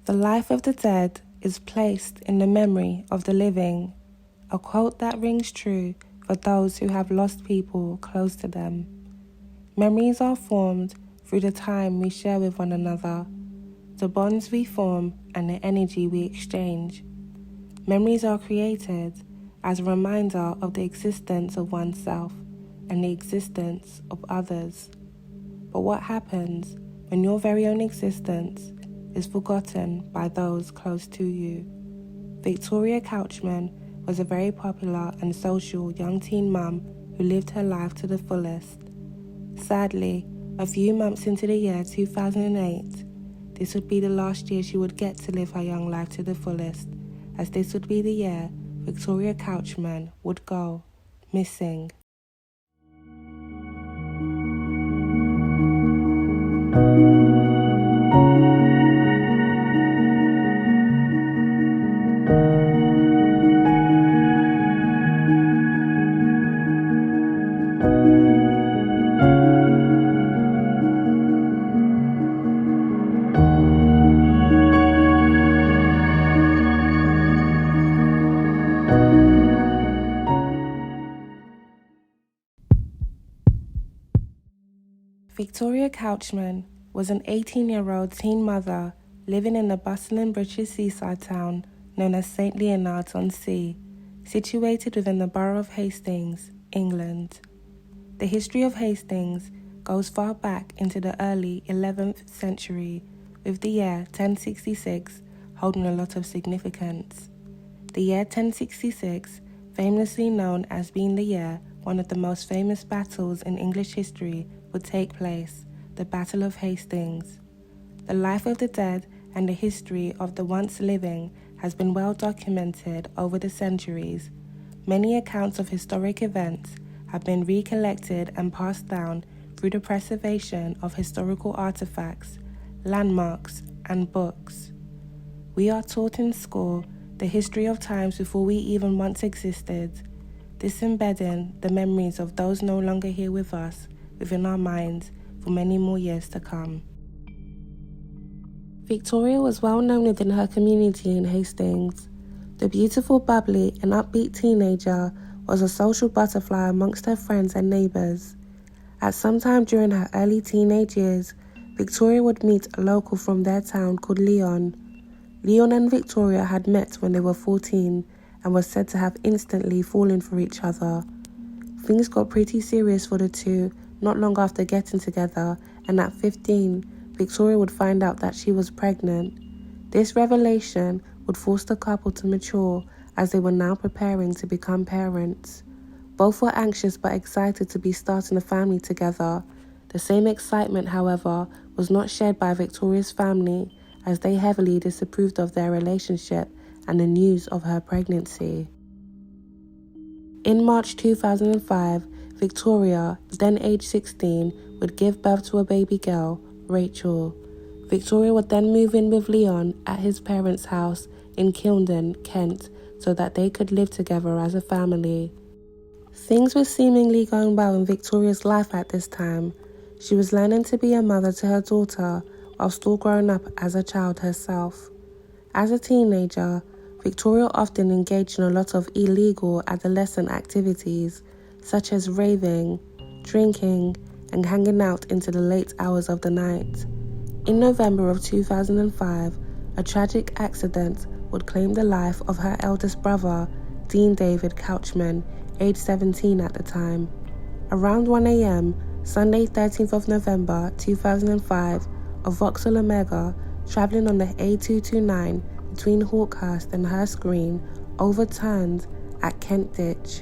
The life of the dead is placed in the memory of the living, a quote that rings true for those who have lost people close to them. Memories are formed through the time we share with one another, the bonds we form and the energy we exchange. Memories are created as a reminder of the existence of oneself and the existence of others. But what happens when your very own existence is forgotten by those close to you? Victoria Couchman was a very popular and social young teen mum who lived her life to the fullest. Sadly, a few months into the year 2008, this would be the last year she would get to live her young life to the fullest, as this would be the year Victoria Couchman would go missing. Victoria Couchman was an 18-year-old teen mother living in the bustling British seaside town known as St. Leonards-on-Sea, situated within the borough of Hastings, England. The history of Hastings goes far back into the early 11th century, with the year 1066 holding a lot of significance. The year 1066, famously known as being the year one of the most famous battles in English history would take place, the Battle of Hastings. The life of the dead and the history of the once living has been well documented over the centuries. Many accounts of historic events have been recollected and passed down through the preservation of historical artifacts, landmarks, and books. We are taught in school the history of times before we even once existed, disembedding the memories of those no longer here with us within our minds for many more years to come. Victoria was well known within her community in Hastings. The beautiful, bubbly, and upbeat teenager was a social butterfly amongst her friends and neighbours. At some time during her early teenage years, Victoria would meet a local from their town called Leon. Leon and Victoria had met when they were 14 and was said to have instantly fallen for each other. Things got pretty serious for the two not long after getting together, and at 15, Victoria would find out that she was pregnant. This revelation would force the couple to mature as they were now preparing to become parents. Both were anxious but excited to be starting a family together. The same excitement, however, was not shared by Victoria's family, as they heavily disapproved of their relationship and the news of her pregnancy. In March 2005, Victoria, then age 16, would give birth to a baby girl, Rachel. Victoria would then move in with Leon at his parents' house in Kilden, Kent, so that they could live together as a family. Things were seemingly going well in Victoria's life at this time. She was learning to be a mother to her daughter while still growing up as a child herself. As a teenager, Victoria often engaged in a lot of illegal adolescent activities, such as raving, drinking, and hanging out into the late hours of the night. In November of 2005, a tragic accident would claim the life of her eldest brother, Dean David Couchman, age 17 at the time. Around 1 a.m., Sunday 13th of November 2005, a Vauxhall Omega travelling on the A229 between Hawkhurst and Hurst Green overturned at Kent Ditch.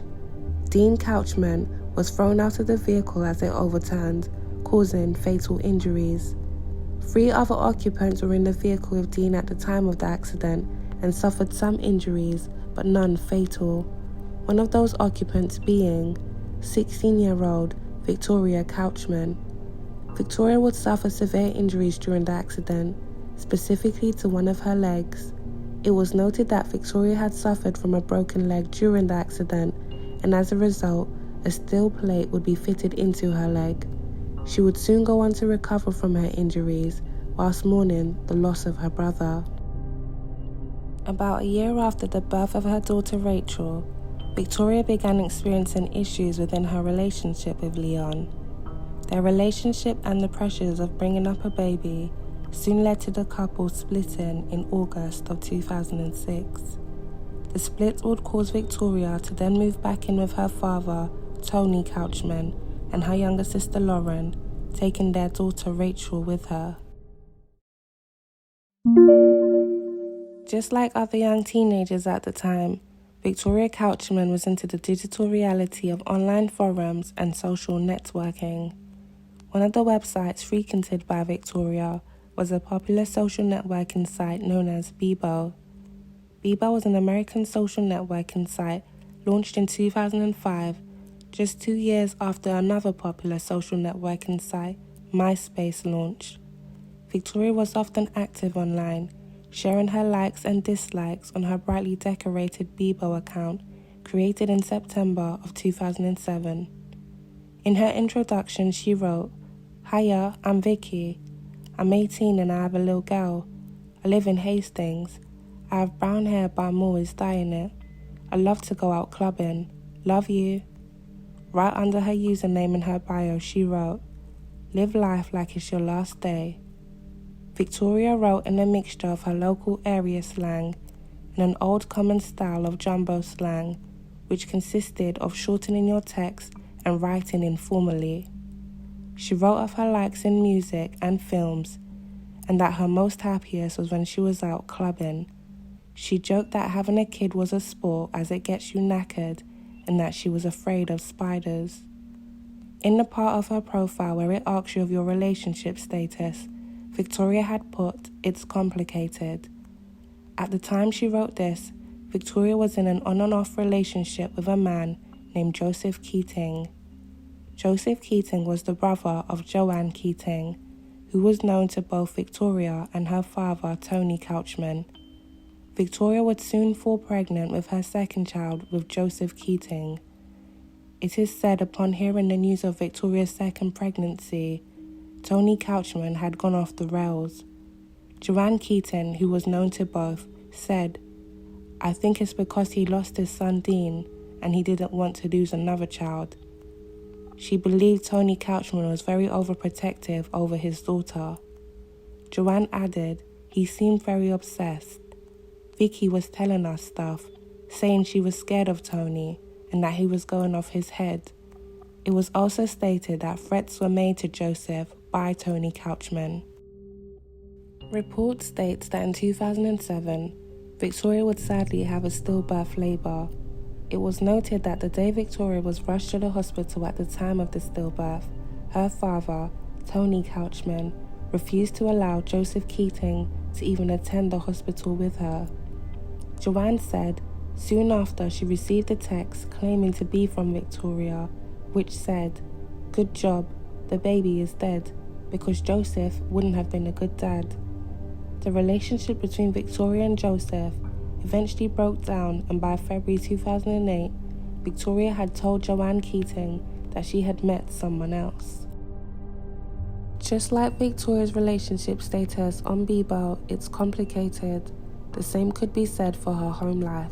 Dean Couchman was thrown out of the vehicle as it overturned, causing fatal injuries. 3 other occupants were in the vehicle with Dean at the time of the accident and suffered some injuries, but none fatal. One of those occupants being 16-year-old Victoria Couchman. Victoria would suffer severe injuries during the accident, specifically to one of her legs. It was noted that Victoria had suffered from a broken leg during the accident, and as a result, a steel plate would be fitted into her leg. She would soon go on to recover from her injuries, whilst mourning the loss of her brother. About a year after the birth of her daughter Rachel, Victoria began experiencing issues within her relationship with Leon. Their relationship and the pressures of bringing up a baby soon led to the couple splitting in August of 2006. The split would cause Victoria to then move back in with her father, Tony Couchman, and her younger sister Lauren, taking their daughter Rachel with her. Just like other young teenagers at the time, Victoria Couchman was into the digital reality of online forums and social networking. One of the websites frequented by Victoria was a popular social networking site known as Bebo. Bebo was an American social networking site launched in 2005, just 2 years after another popular social networking site, MySpace, launched. Victoria was often active online, sharing her likes and dislikes on her brightly decorated Bebo account, created in September of 2007. In her introduction, she wrote, "Hiya, I'm Vicky. I'm 18 and I have a little girl. I live in Hastings. I have brown hair but I'm always dyeing it. I love to go out clubbing. Love you." Right under her username in her bio, she wrote, "Live life like it's your last day." Victoria wrote in a mixture of her local area slang and an old common style of jumbo slang, which consisted of shortening your text and writing informally. She wrote of her likes in music and films, and that her most happiest was when she was out clubbing. She joked that having a kid was a sport as it gets you knackered, and that she was afraid of spiders. In the part of her profile where it asks you of your relationship status, Victoria had put, "It's complicated." At the time she wrote this, Victoria was in an on and off relationship with a man named Joseph Keating. Joseph Keating was the brother of Joanne Keating, who was known to both Victoria and her father, Tony Couchman. Victoria would soon fall pregnant with her second child with Joseph Keating. It is said upon hearing the news of Victoria's second pregnancy, Tony Couchman had gone off the rails. Joanne Keating, who was known to both, said, "I think it's because he lost his son Dean and he didn't want to lose another child." She believed Tony Couchman was very overprotective over his daughter. Joanne added, "He seemed very obsessed. Vicky was telling us stuff, saying she was scared of Tony and that he was going off his head." It was also stated that threats were made to Joseph by Tony Couchman. Report states that in 2007, Victoria would sadly have a stillbirth labour. It was noted that the day Victoria was rushed to the hospital at the time of the stillbirth, her father, Tony Couchman, refused to allow Joseph Keating to even attend the hospital with her. Joanne said, soon after she received a text claiming to be from Victoria, which said, "Good job, the baby is dead," because Joseph wouldn't have been a good dad. The relationship between Victoria and Joseph eventually broke down, and by February 2008, Victoria had told Joanne Keating that she had met someone else. Just like Victoria's relationship status on Bebo, it's complicated. The same could be said for her home life.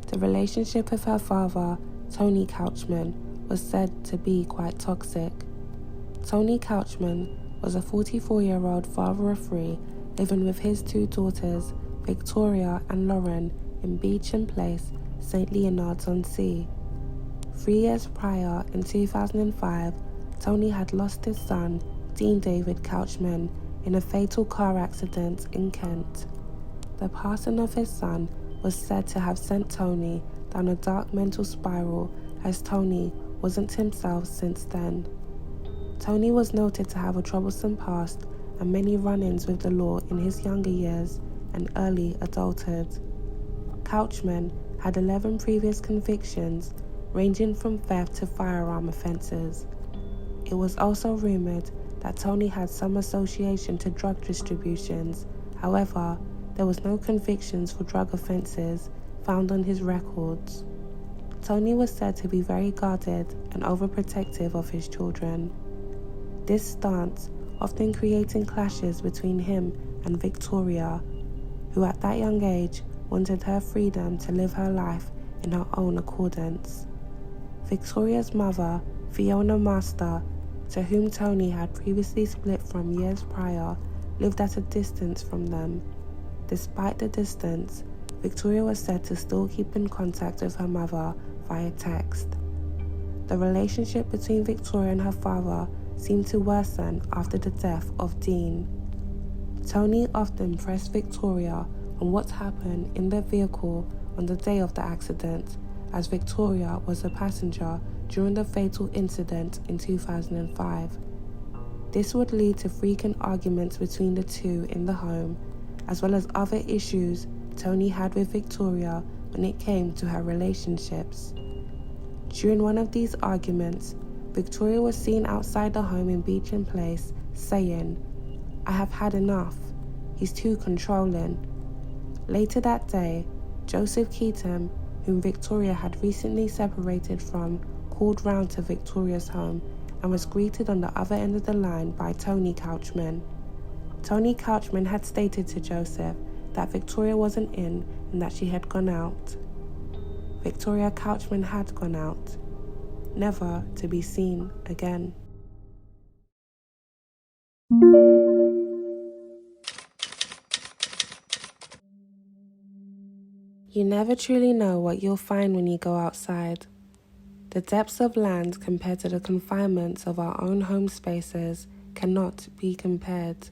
The relationship with her father, Tony Couchman, was said to be quite toxic. Tony Couchman was a 44-year-old father of three living with his two daughters, Victoria and Lauren, in Beecham Place, St. Leonards-on-Sea. 3 years prior, in 2005, Tony had lost his son, Dean David Couchman, in a fatal car accident in Kent. The passing of his son was said to have sent Tony down a dark mental spiral, as Tony wasn't himself since then. Tony was noted to have a troublesome past and many run-ins with the law in his younger years and early adulthood. Couchman had 11 previous convictions, ranging from theft to firearm offences. It was also rumoured that Tony had some association to drug distributions. However, there was no convictions for drug offences found on his records. Tony was said to be very guarded and overprotective of his children. This stance often creating clashes between him and Victoria, who at that young age wanted her freedom to live her life in her own accordance. Victoria's mother, Fiona Master, to whom Tony had previously split from years prior, lived at a distance from them. Despite the distance, Victoria was said to still keep in contact with her mother via text. The relationship between Victoria and her father seemed to worsen after the death of Dean. Tony often pressed Victoria on what happened in their vehicle on the day of the accident, as Victoria was a passenger during the fatal incident in 2005. This would lead to frequent arguments between the two in the home, as well as other issues Tony had with Victoria when it came to her relationships. During one of these arguments, Victoria was seen outside the home in Beecham Place saying, "I have had enough. He's too controlling." Later that day, Joseph Keaton, whom Victoria had recently separated from, called round to Victoria's home and was greeted on the other end of the line by Tony Couchman. Tony Couchman had stated to Joseph that Victoria wasn't in and that she had gone out. Victoria Couchman had gone out, never to be seen again. You never truly know what you'll find when you go outside. The depths of land compared to the confinements of our own home spaces cannot be compared.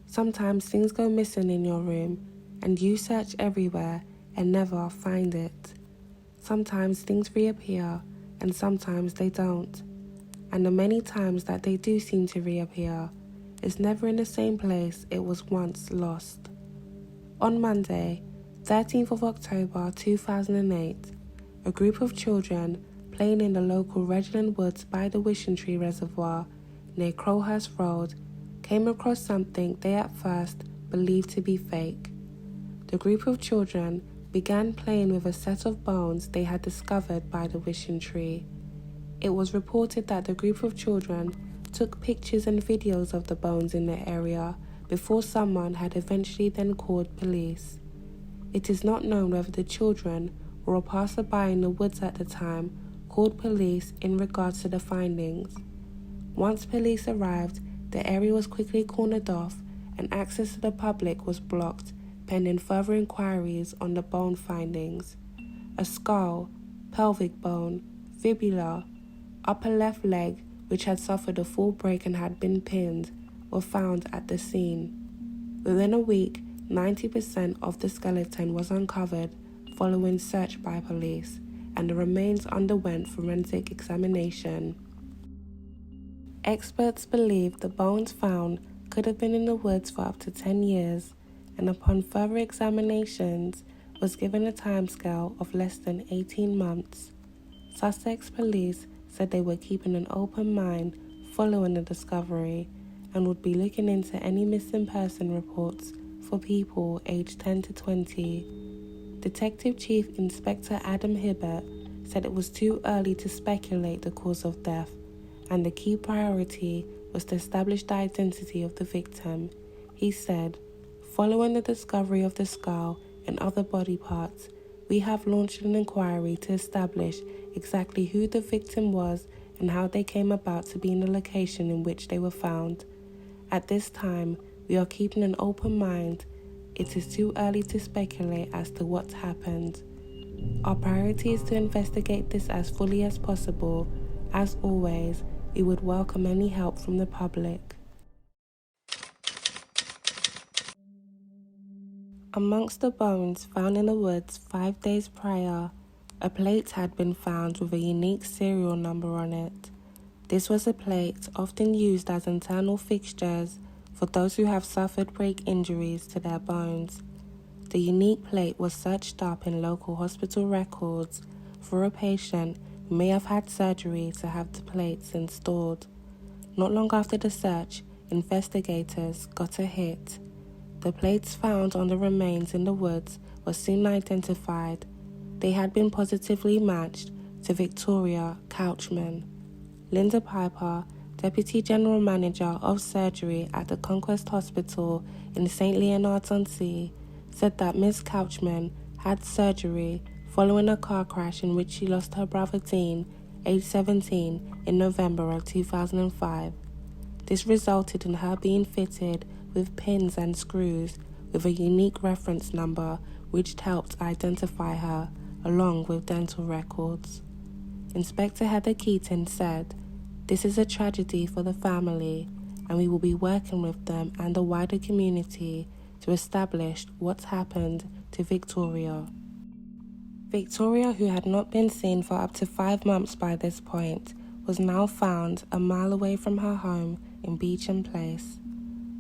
Sometimes things go missing in your room and you search everywhere and never find it. Sometimes things reappear and sometimes they don't. And the many times that they do seem to reappear, it's never in the same place it was once lost. On Monday, 13th of October 2008, a group of children playing in the local Redland Woods by the Wishing Tree Reservoir near Crowhurst Road came across something they at first believed to be fake. The group of children began playing with a set of bones they had discovered by the Wishing Tree. It was reported that the group of children took pictures and videos of the bones in the area before someone had eventually then called police. It is not known whether the children or a passerby in the woods at the time called police in regards to the findings. Once police arrived, the area was quickly cornered off and access to the public was blocked pending further inquiries on the bone findings. A skull, pelvic bone, fibula, upper left leg which had suffered a full break and had been pinned, were found at the scene. Within a week, 90% of the skeleton was uncovered following search by police, and the remains underwent forensic examination. Experts believe the bones found could have been in the woods for up to 10 years, and upon further examinations was given a timescale of less than 18 months. Sussex police said they were keeping an open mind following the discovery and would be looking into any missing person reports for people aged 10 to 20. Detective Chief Inspector Adam Hibbert said it was too early to speculate the cause of death, and the key priority was to establish the identity of the victim. He said, "Following the discovery of the skull and other body parts, we have launched an inquiry to establish exactly who the victim was and how they came about to be in the location in which they were found. At this time, we are keeping an open mind. It is too early to speculate as to what happened. Our priority is to investigate this as fully as possible. As always, we would welcome any help from the public." Amongst the bones found in the woods 5 days prior, a plate had been found with a unique serial number on it. This was a plate often used as internal fixtures for those who have suffered break injuries to their bones. The unique plate was searched up in local hospital records for a patient who may have had surgery to have the plates installed. Not long after the search, investigators got a hit. The plates found on the remains in the woods were soon identified. They had been positively matched to Victoria Couchman. Linda Piper, Deputy General Manager of Surgery at the Inquest Hospital in St. Leonards-on-Sea, said that Ms. Couchman had surgery following a car crash in which she lost her brother Dean, aged 17, in November of 2005. This resulted in her being fitted with pins and screws with a unique reference number which helped identify her, along with dental records. Inspector Heather Keaton said, "This is a tragedy for the family, and we will be working with them and the wider community to establish what's happened to Victoria." Victoria, who had not been seen for up to 5 months by this point, was now found a mile away from her home in Beecham Place.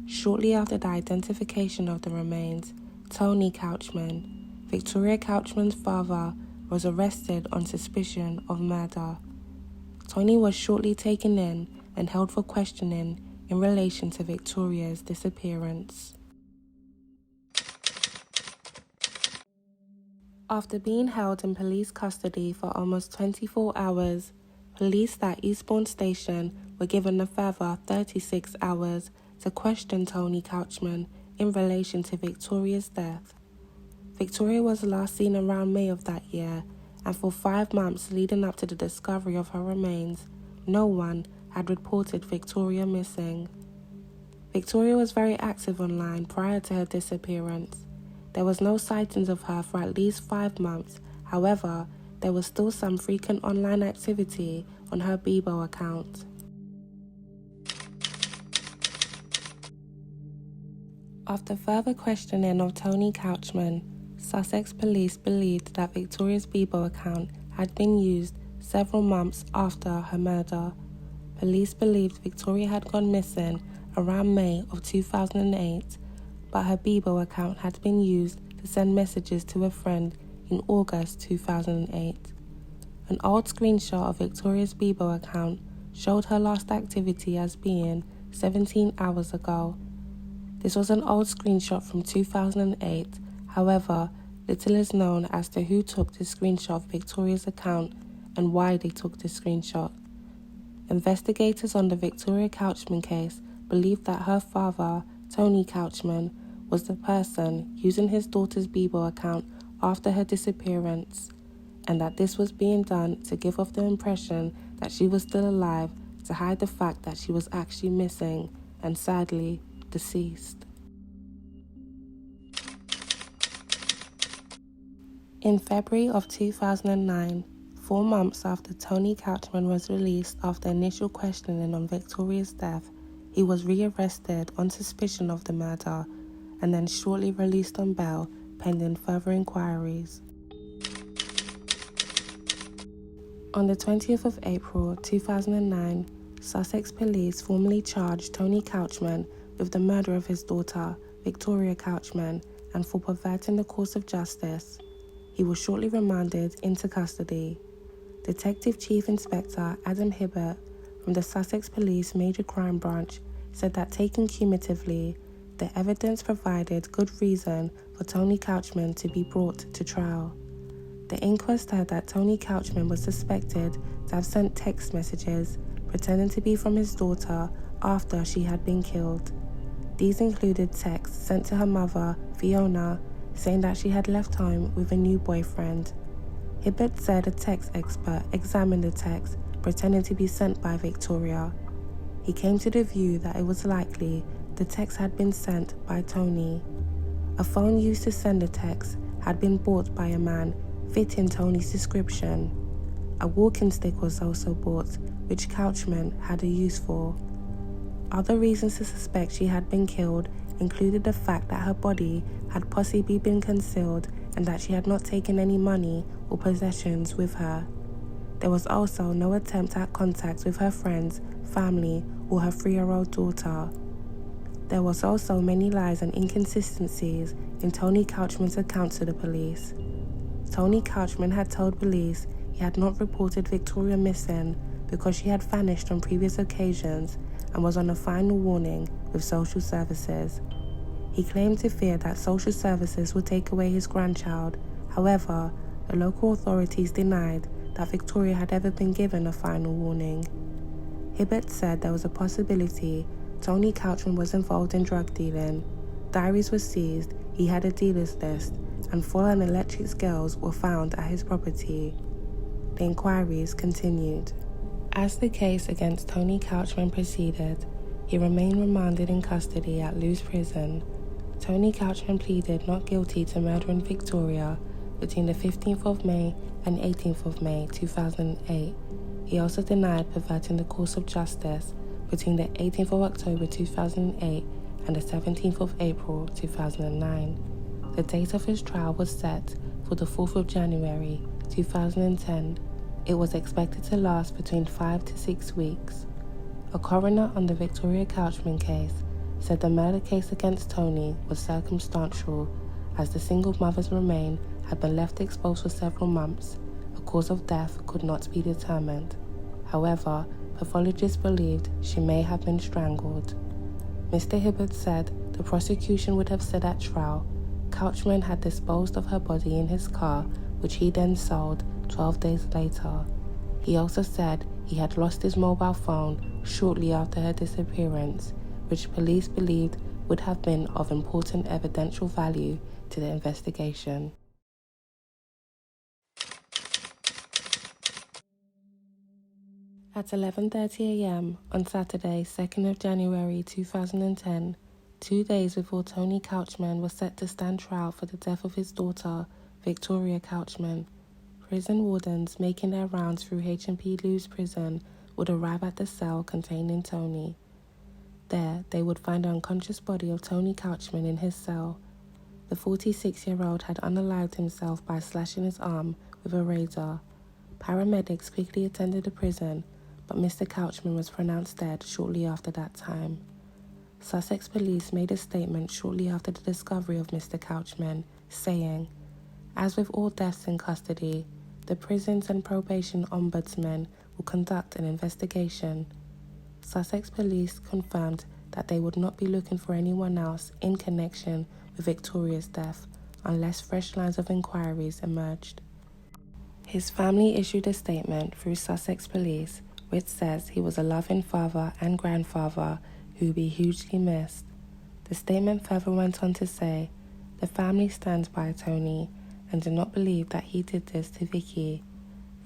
Shortly after the identification of the remains, Tony Couchman, Victoria Couchman's father, was arrested on suspicion of murder. Tony was shortly taken in and held for questioning in relation to Victoria's disappearance. After being held in police custody for almost 24 hours, police at Eastbourne Station were given a further 36 hours to question Tony Couchman in relation to Victoria's death. Victoria was last seen around May of that year, and for 5 months leading up to the discovery of her remains, no one had reported Victoria missing. Victoria was very active online prior to her disappearance. There was no sightings of her for at least 5 months. However, there was still some frequent online activity on her Bebo account. After further questioning of Tony Couchman, Sussex police believed that Victoria's Bebo account had been used several months after her murder. Police believed Victoria had gone missing around May of 2008, but her Bebo account had been used to send messages to a friend in August 2008. An old screenshot of Victoria's Bebo account showed her last activity as being 17 hours ago. This was an old screenshot from 2008, however, little is known as to who took the screenshot of Victoria's account and why they took the screenshot. Investigators on the Victoria Couchman case believe that her father, Tony Couchman, was the person using his daughter's Bebo account after her disappearance, and that this was being done to give off the impression that she was still alive, to hide the fact that she was actually missing and sadly deceased. In February of 2009, 4 months after Tony Couchman was released after initial questioning on Victoria's death, he was rearrested on suspicion of the murder and then shortly released on bail pending further inquiries. On the 20th of April 2009, Sussex police formally charged Tony Couchman with the murder of his daughter, Victoria Couchman, and for perverting the course of justice. He was shortly remanded into custody. Detective Chief Inspector Adam Hibbert from the Sussex Police Major Crime Branch said that taken cumulatively, the evidence provided good reason for Tony Couchman to be brought to trial. The inquest said that Tony Couchman was suspected to have sent text messages pretending to be from his daughter after she had been killed. These included texts sent to her mother, Fiona, saying that she had left home with a new boyfriend. Hibbert said a text expert examined the text pretending to be sent by Victoria. He came to the view that it was likely the text had been sent by Tony. A phone used to send the text had been bought by a man fitting Tony's description. A walking stick was also bought, which Couchman had a use for. Other reasons to suspect she had been killed included the fact that her body had possibly been concealed and that she had not taken any money or possessions with her. There was also no attempt at contact with her friends, family, or her 3-year-old daughter. There was also many lies and inconsistencies in Tony Couchman's account to the police. Tony Couchman had told police he had not reported Victoria missing because she had vanished on previous occasions and was on a final warning with social services. He claimed to fear that social services would take away his grandchild. However, the local authorities denied that Victoria had ever been given a final warning. Hibbert said there was a possibility Tony Couchman was involved in drug dealing. Diaries were seized, he had a dealer's list, and fallen electric scales were found at his property. The inquiries continued. As the case against Tony Couchman proceeded, he remained remanded in custody at Lewes Prison. Tony Couchman pleaded not guilty to murdering Victoria between the 15th of May and 18th of May 2008. He also denied perverting the course of justice between the 18th of October 2008 and the 17th of April 2009. The date of his trial was set for the 4th of January 2010. It was expected to last between 5 to 6 weeks. A coroner on the Victoria Couchman case said the murder case against Tony was circumstantial, as the single mother's remains had been left exposed for several months. A cause of death could not be determined. However, pathologists believed she may have been strangled. Mr. Hibbert said the prosecution would have said at trial Couchman had disposed of her body in his car, which he then sold 12 days later. He also said he had lost his mobile phone shortly after her disappearance, which police believed would have been of important evidential value to the investigation. At 11:30 a.m. on Saturday, 2nd of January 2010, 2 days before Tony Couchman was set to stand trial for the death of his daughter, Victoria Couchman, prison wardens making their rounds through H&P Lewes Prison would arrive at the cell containing Tony. There, they would find the unconscious body of Tony Couchman in his cell. The 46-year-old had unalived himself by slashing his arm with a razor. Paramedics quickly attended the prison, but Mr. Couchman was pronounced dead shortly after that time. Sussex police made a statement shortly after the discovery of Mr. Couchman, saying, "As with all deaths in custody, the prisons and probation ombudsman will conduct an investigation." Sussex police confirmed that they would not be looking for anyone else in connection with Victoria's death unless fresh lines of inquiries emerged. His family issued a statement through Sussex police which says he was a loving father and grandfather who will be hugely missed. The statement further went on to say, "The family stands by Tony and do not believe that he did this to Vicky.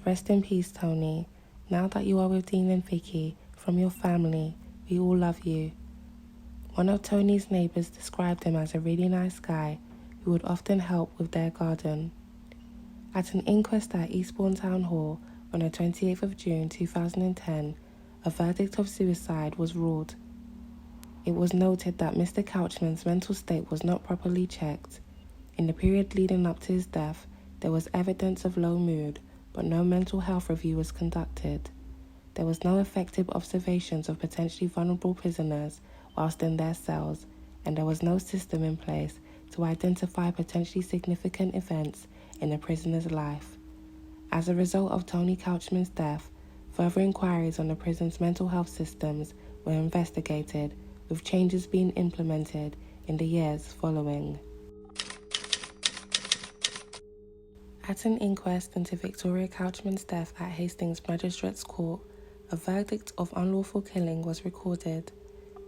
Rest in peace, Tony. Now that you are with Dean and Vicky, from your family, we all love you." One of Tony's neighbours described him as a really nice guy who would often help with their garden. At an inquest at Eastbourne Town Hall on the 28th of June 2010, a verdict of suicide was ruled. It was noted that Mr. Couchman's mental state was not properly checked. In the period leading up to his death, there was evidence of low mood, but no mental health review was conducted. There was no effective observations of potentially vulnerable prisoners whilst in their cells, and there was no system in place to identify potentially significant events in a prisoner's life. As a result of Tony Couchman's death, further inquiries on the prison's mental health systems were investigated, with changes being implemented in the years following. At an inquest into Victoria Couchman's death at Hastings Magistrates Court, a verdict of unlawful killing was recorded.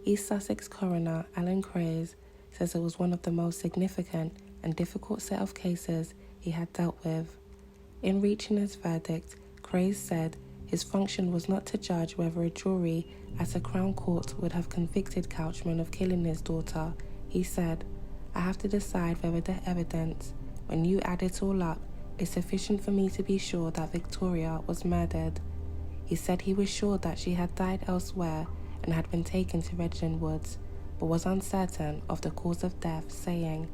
East Sussex coroner Alan Craze says it was one of the most significant and difficult set of cases he had dealt with. In reaching his verdict, Craze said his function was not to judge whether a jury at a Crown Court would have convicted Couchman of killing his daughter. He said, "I have to decide whether the evidence, when you add it all up, is sufficient for me to be sure that Victoria was murdered." He said he was sure that she had died elsewhere and had been taken to Redland Woods, but was uncertain of the cause of death, saying,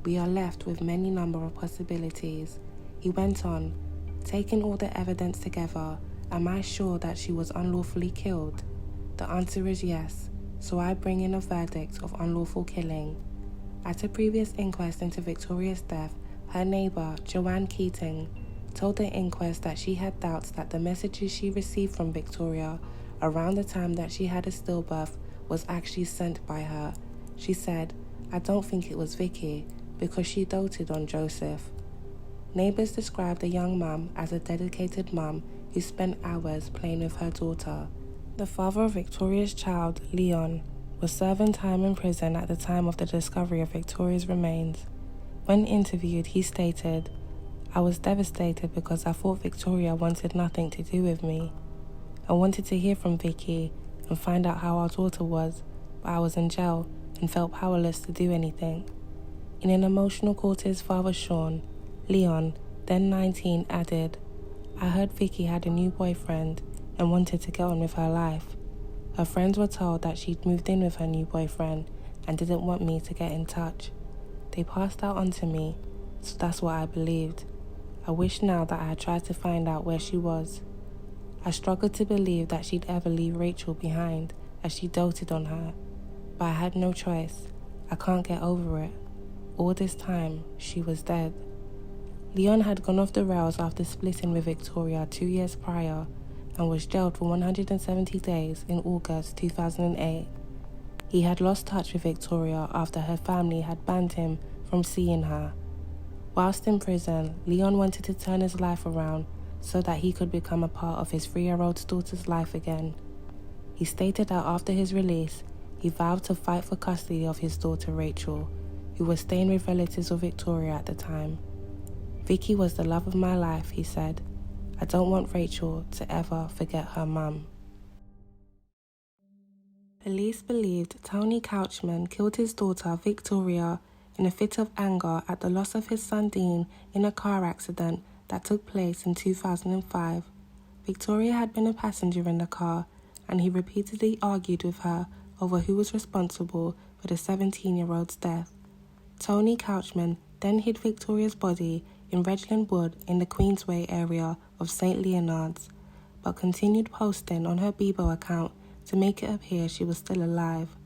"We are left with many number of possibilities." He went on, "Taking all the evidence together, am I sure that she was unlawfully killed? The answer is yes, so I bring in a verdict of unlawful killing." At a previous inquest into Victoria's death, her neighbour, Joanne Keating, told the inquest that she had doubts that the messages she received from Victoria around the time that she had a stillbirth was actually sent by her. She said, "I don't think it was Vicky, because she doted on Joseph." Neighbours described the young mum as a dedicated mum who spent hours playing with her daughter. The father of Victoria's child, Leon, was serving time in prison at the time of the discovery of Victoria's remains. When interviewed, he stated, "I was devastated because I thought Victoria wanted nothing to do with me. I wanted to hear from Vicky and find out how our daughter was, but I was in jail and felt powerless to do anything." In an emotional call to his father Sean, Leon, then 19, added, "I heard Vicky had a new boyfriend and wanted to get on with her life. Her friends were told that she'd moved in with her new boyfriend and didn't want me to get in touch. They passed that on to me, so that's what I believed. I wish now that I had tried to find out where she was. I struggled to believe that she'd ever leave Rachel behind as she doted on her, but I had no choice. I can't get over it. All this time, she was dead." Leon had gone off the rails after splitting with Victoria 2 years prior and was jailed for 170 days in August 2008. He had lost touch with Victoria after her family had banned him from seeing her. Whilst in prison, Leon wanted to turn his life around so that he could become a part of his 3-year-old daughter's life again. He stated that after his release, he vowed to fight for custody of his daughter Rachel, who was staying with relatives of Victoria at the time. "Vicky was the love of my life," he said. "I don't want Rachel to ever forget her mum." Police believed Tony Couchman killed his daughter Victoria in a fit of anger at the loss of his son Dean in a car accident that took place in 2005. Victoria had been a passenger in the car, and he repeatedly argued with her over who was responsible for the 17-year-old's death. Tony Couchman then hid Victoria's body in Redland Wood in the Queensway area of St. Leonards, but continued posting on her Bebo account to make it appear she was still alive.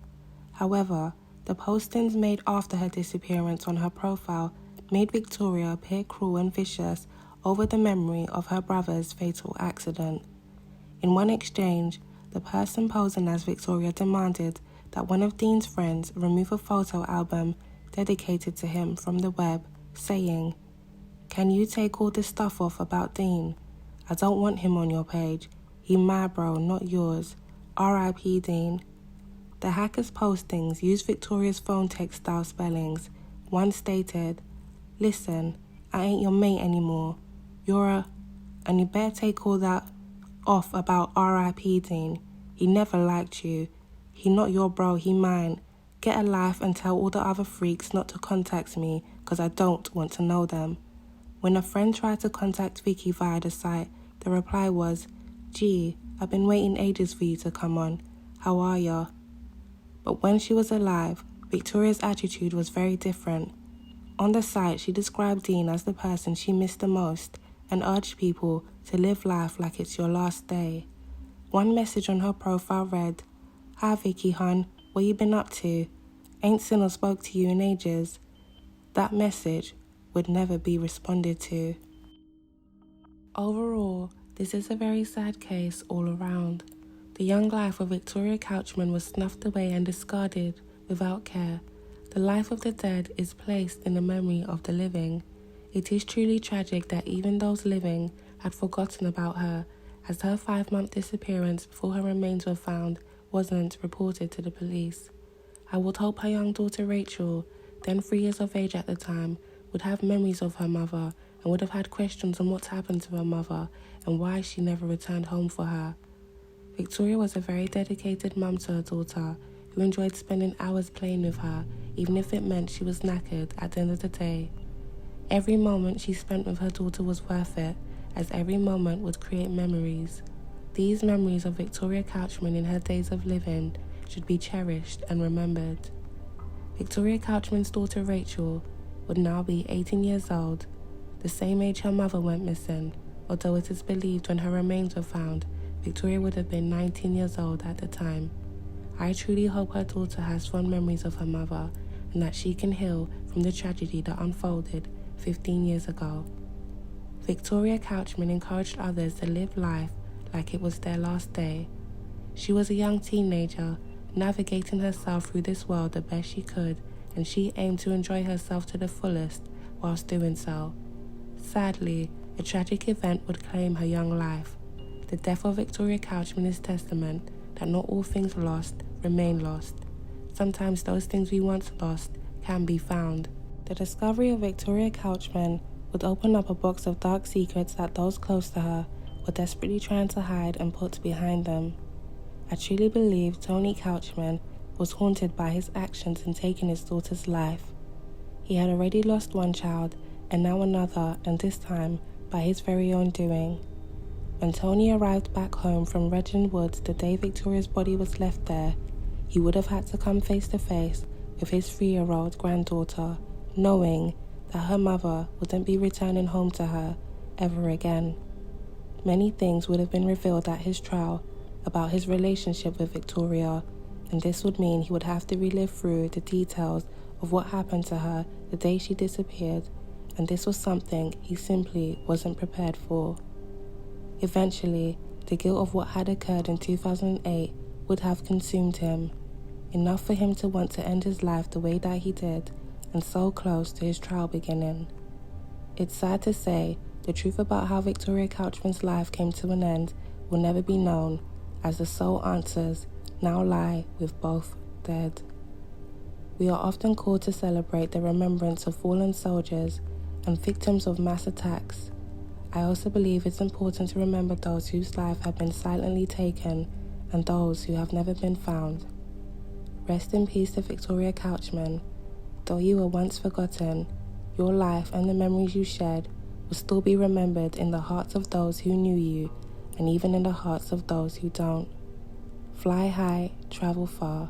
However, the postings made after her disappearance on her profile made Victoria appear cruel and vicious over the memory of her brother's fatal accident. In one exchange, the person posing as Victoria demanded that one of Dean's friends remove a photo album dedicated to him from the web, saying, "Can you take all this stuff off about Dean? I don't want him on your page. He my bro, not yours. R.I.P. Dean." The hacker's postings used Victoria's phone text style spellings. One stated, "Listen, I ain't your mate anymore. You're a... and you better take all that off about R.I.P. Dean. He never liked you. He not your bro, he mine. Get a life and tell all the other freaks not to contact me because I don't want to know them." When a friend tried to contact Vicky via the site, the reply was, "Gee, I've been waiting ages for you to come on. How are ya?" But when she was alive, Victoria's attitude was very different. On the site, she described Dean as the person she missed the most and urged people to live life like it's your last day. One message on her profile read, "Hi Vicky hun, what you been up to? Ain't seen or spoke to you in ages." That message would never be responded to. Overall, this is a very sad case all around. The young life of Victoria Couchman was snuffed away and discarded without care. The life of the dead is placed in the memory of the living. It is truly tragic that even those living had forgotten about her, as her 5-month disappearance before her remains were found wasn't reported to the police. I would hope her young daughter Rachel, then 3 years of age at the time, would have memories of her mother and would have had questions on what happened to her mother and why she never returned home for her. Victoria was a very dedicated mum to her daughter, who enjoyed spending hours playing with her, even if it meant she was knackered at the end of the day. Every moment she spent with her daughter was worth it, as every moment would create memories. These memories of Victoria Couchman in her days of living should be cherished and remembered. Victoria Couchman's daughter Rachel would now be 18 years old, the same age her mother went missing, although it is believed when her remains were found, Victoria would have been 19 years old at the time. I truly hope her daughter has fond memories of her mother and that she can heal from the tragedy that unfolded 15 years ago. Victoria Couchman encouraged others to live life like it was their last day. She was a young teenager, navigating herself through this world the best she could, and she aimed to enjoy herself to the fullest whilst doing so. Sadly, a tragic event would claim her young life. The death of Victoria Couchman is testament that not all things lost remain lost. sometimes those things we once lost can be found. The discovery of Victoria Couchman would open up a box of dark secrets that those close to her were desperately trying to hide and put behind them. I truly believe Tony Couchman was haunted by his actions in taking his daughter's life. He had already lost one child and now another, and this time by his very own doing. When Tony arrived back home from Regent Woods the day Victoria's body was left there, he would have had to come face to face with his 3-year-old granddaughter, knowing that her mother wouldn't be returning home to her ever again. Many things would have been revealed at his trial about his relationship with Victoria, and this would mean he would have to relive through the details of what happened to her the day she disappeared, and this was something he simply wasn't prepared for. Eventually, the guilt of what had occurred in 2008 would have consumed him, enough for him to want to end his life the way that he did, and so close to his trial beginning. It's sad to say, the truth about how Victoria Couchman's life came to an end will never be known, as the sole answers now lie with both dead. We are often called to celebrate the remembrance of fallen soldiers and victims of mass attacks. I also believe it's important to remember those whose life have been silently taken and those who have never been found. Rest in peace to Victoria Couchman. Though you were once forgotten, your life and the memories you shared will still be remembered in the hearts of those who knew you, and even in the hearts of those who don't. Fly high, travel far.